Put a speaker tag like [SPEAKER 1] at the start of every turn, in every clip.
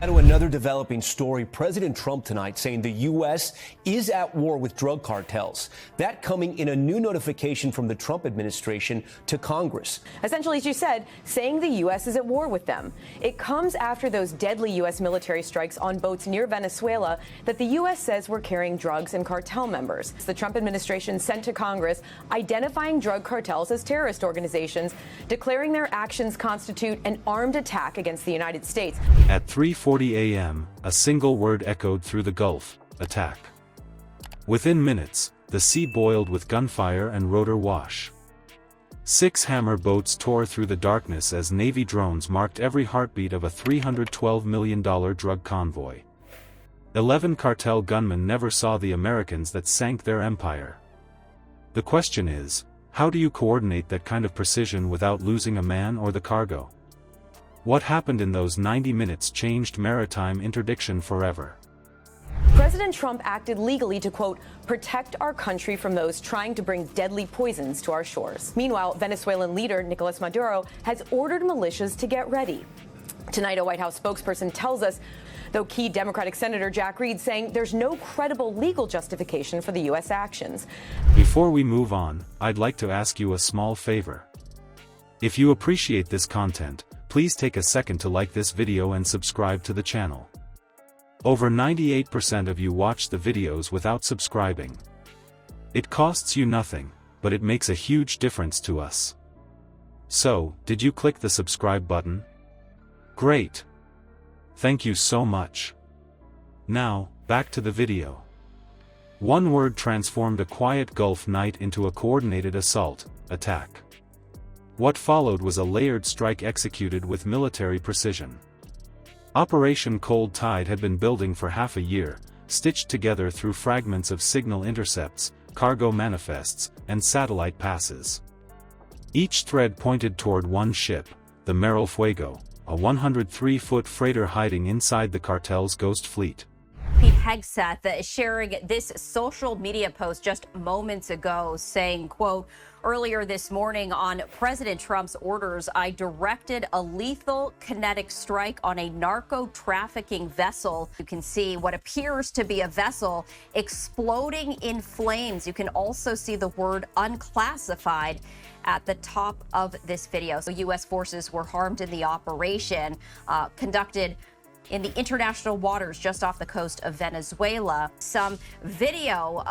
[SPEAKER 1] Now to another developing story. President Trump tonight saying the U.S. is at war with drug cartels. That coming in a new notification from the Trump administration to Congress.
[SPEAKER 2] Essentially, as you said, saying the U.S. is at war with them. It comes after those deadly U.S. military strikes on boats near Venezuela that the U.S. says were carrying drugs and cartel members. The Trump administration sent to Congress identifying drug cartels as terrorist organizations, declaring their actions constitute an armed attack against the United States.
[SPEAKER 3] At 3:40 a.m., a single word echoed through the Gulf: attack. Within minutes, the sea boiled with gunfire and rotor wash. 6 Hammer boats tore through the darkness as Navy drones marked every heartbeat of a $312 million drug convoy. 11 cartel gunmen never saw the Americans that sank their empire. The question is, how do you coordinate that kind of precision without losing a man or the cargo? What happened in those 90 minutes changed maritime interdiction forever.
[SPEAKER 2] President Trump acted legally to, quote, protect our country from those trying to bring deadly poisons to our shores. Meanwhile, Venezuelan leader Nicolas Maduro has ordered militias to get ready. Tonight, a White House spokesperson tells us, though key Democratic Senator Jack Reed saying there's no credible legal justification for the U.S. actions.
[SPEAKER 3] Before we move on, I'd like to ask you a small favor. If you appreciate this content, please take a second to like this video and subscribe to the channel. Over 98% of you watch the videos without subscribing. It costs you nothing, but it makes a huge difference to us. So, did you click the subscribe button? Great! Thank you so much. Now, back to the video. One word transformed a quiet Gulf night into a coordinated assault: attack. What followed was a layered strike executed with military precision. Operation Cold Tide had been building for half a year, stitched together through fragments of signal intercepts, cargo manifests, and satellite passes. Each thread pointed toward one ship, the Merrill Fuego, a 103-foot freighter hiding inside the cartel's ghost fleet.
[SPEAKER 4] Pete Hegseth sharing this social media post just moments ago saying, quote, earlier this morning on President Trump's orders, I directed a lethal kinetic strike on a narco-trafficking vessel. You can see what appears to be a vessel exploding in flames. You can also see the word unclassified at the top of this video. So U.S. forces were harmed in the operation conducted in the international waters just off the coast of Venezuela. Some video,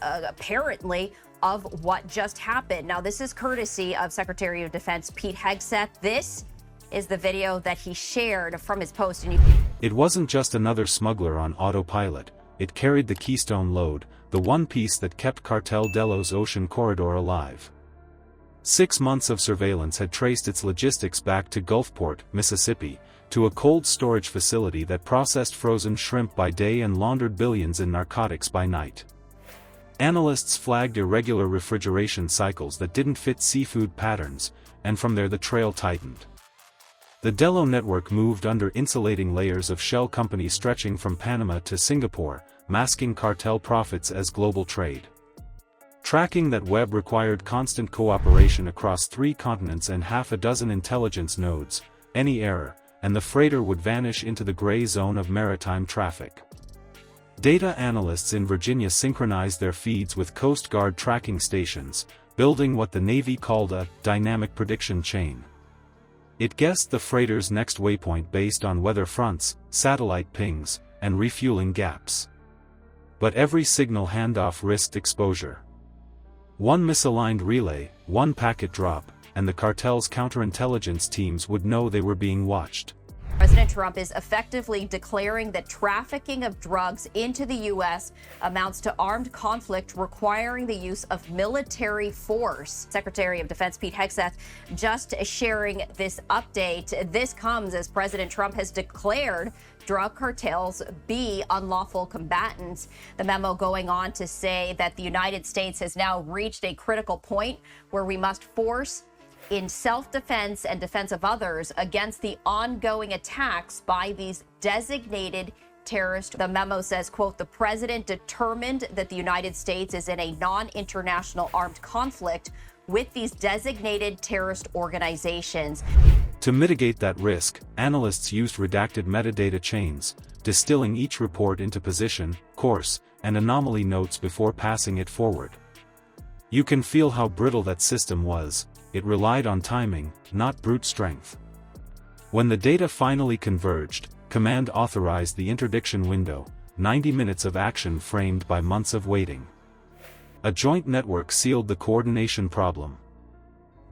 [SPEAKER 4] apparently, of what just happened. Now, this is courtesy of Secretary of Defense Pete Hegseth. This is the video that he shared from his post.
[SPEAKER 3] It wasn't just another smuggler on autopilot. It carried the keystone load, the one piece that kept Cartel Delos Ocean Corridor alive. 6 months of surveillance had traced its logistics back to Gulfport, Mississippi, to a cold storage facility that processed frozen shrimp by day and laundered billions in narcotics by night. Analysts flagged irregular refrigeration cycles that didn't fit seafood patterns, and from there the trail tightened. The Delo network moved under insulating layers of shell companies stretching from Panama to Singapore, masking cartel profits as global trade. Tracking that web required constant cooperation across 3 continents and half a dozen intelligence nodes. Any error, and the freighter would vanish into the gray zone of maritime traffic. Data analysts in Virginia synchronized their feeds with Coast Guard tracking stations, building what the Navy called a dynamic prediction chain. It guessed the freighter's next waypoint based on weather fronts, satellite pings, and refueling gaps. But every signal handoff risked exposure. One misaligned relay, one packet drop, and the cartel's counterintelligence teams would know they were being watched.
[SPEAKER 4] President Trump is effectively declaring that trafficking of drugs into the U.S. amounts to armed conflict requiring the use of military force. Secretary of Defense Pete Hegseth just sharing this update. This comes as President Trump has declared drug cartels be unlawful combatants. The memo going on to say that the United States has now reached a critical point where we must force in self-defense and defense of others against the ongoing attacks by these designated terrorists. The memo says, quote, the president determined that the United States is in a non-international armed conflict with these designated terrorist organizations.
[SPEAKER 3] To mitigate that risk, analysts used redacted metadata chains, distilling each report into position, course, and anomaly notes before passing it forward. You can feel how brittle that system was. It relied on timing, not brute strength. When the data finally converged, Command authorized the interdiction window, 90 minutes of action framed by months of waiting. A joint network sealed the coordination problem.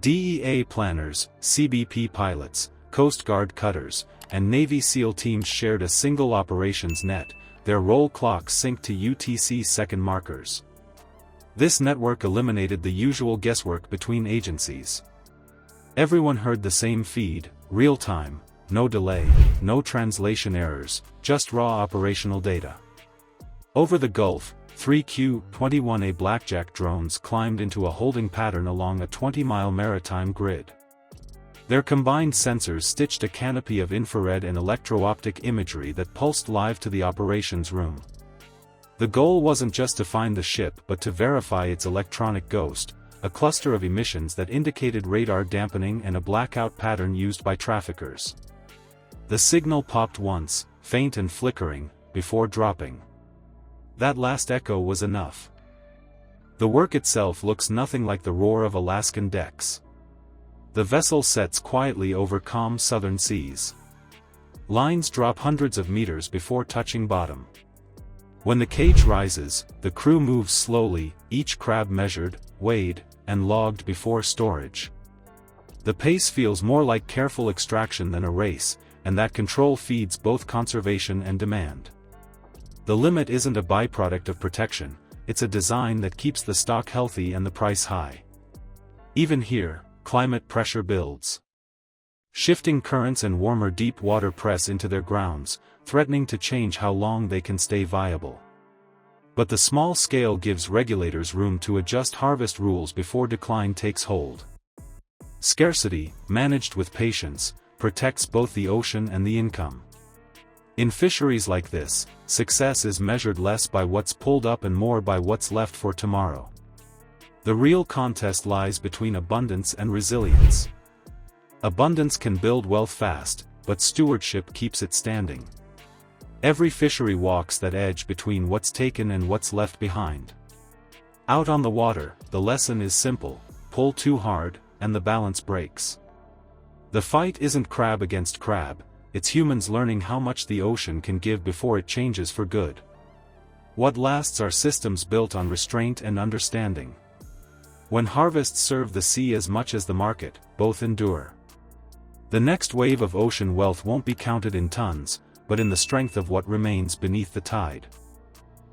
[SPEAKER 3] DEA planners, CBP pilots, Coast Guard cutters, and Navy SEAL teams shared a single operations net, their roll clocks synced to UTC second markers. This network eliminated the usual guesswork between agencies. Everyone heard the same feed, real-time, no delay, no translation errors, just raw operational data. Over the Gulf, 3Q-21A Blackjack drones climbed into a holding pattern along a 20-mile maritime grid. Their combined sensors stitched a canopy of infrared and electro-optic imagery that pulsed live to the operations room. The goal wasn't just to find the ship but to verify its electronic ghost, a cluster of emissions that indicated radar dampening and a blackout pattern used by traffickers. The signal popped once, faint and flickering, before dropping. That last echo was enough. The work itself looks nothing like the roar of Alaskan decks. The vessel sets quietly over calm southern seas. Lines drop hundreds of meters before touching bottom. When the cage rises, the crew moves slowly, each crab measured, weighed, and logged before storage. The pace feels more like careful extraction than a race, and that control feeds both conservation and demand. The limit isn't a byproduct of protection, it's a design that keeps the stock healthy and the price high. Even here, climate pressure builds. Shifting currents and warmer deep water press into their grounds, threatening to change how long they can stay viable. But the small scale gives regulators room to adjust harvest rules before decline takes hold. Scarcity, managed with patience, protects both the ocean and the income. In fisheries like this, success is measured less by what's pulled up and more by what's left for tomorrow. The real contest lies between abundance and resilience. Abundance can build wealth fast, but stewardship keeps it standing. Every fishery walks that edge between what's taken and what's left behind. Out on the water, the lesson is simple: pull too hard, and the balance breaks. The fight isn't crab against crab, it's humans learning how much the ocean can give before it changes for good. What lasts are systems built on restraint and understanding. When harvests serve the sea as much as the market, both endure. The next wave of ocean wealth won't be counted in tons, but in the strength of what remains beneath the tide.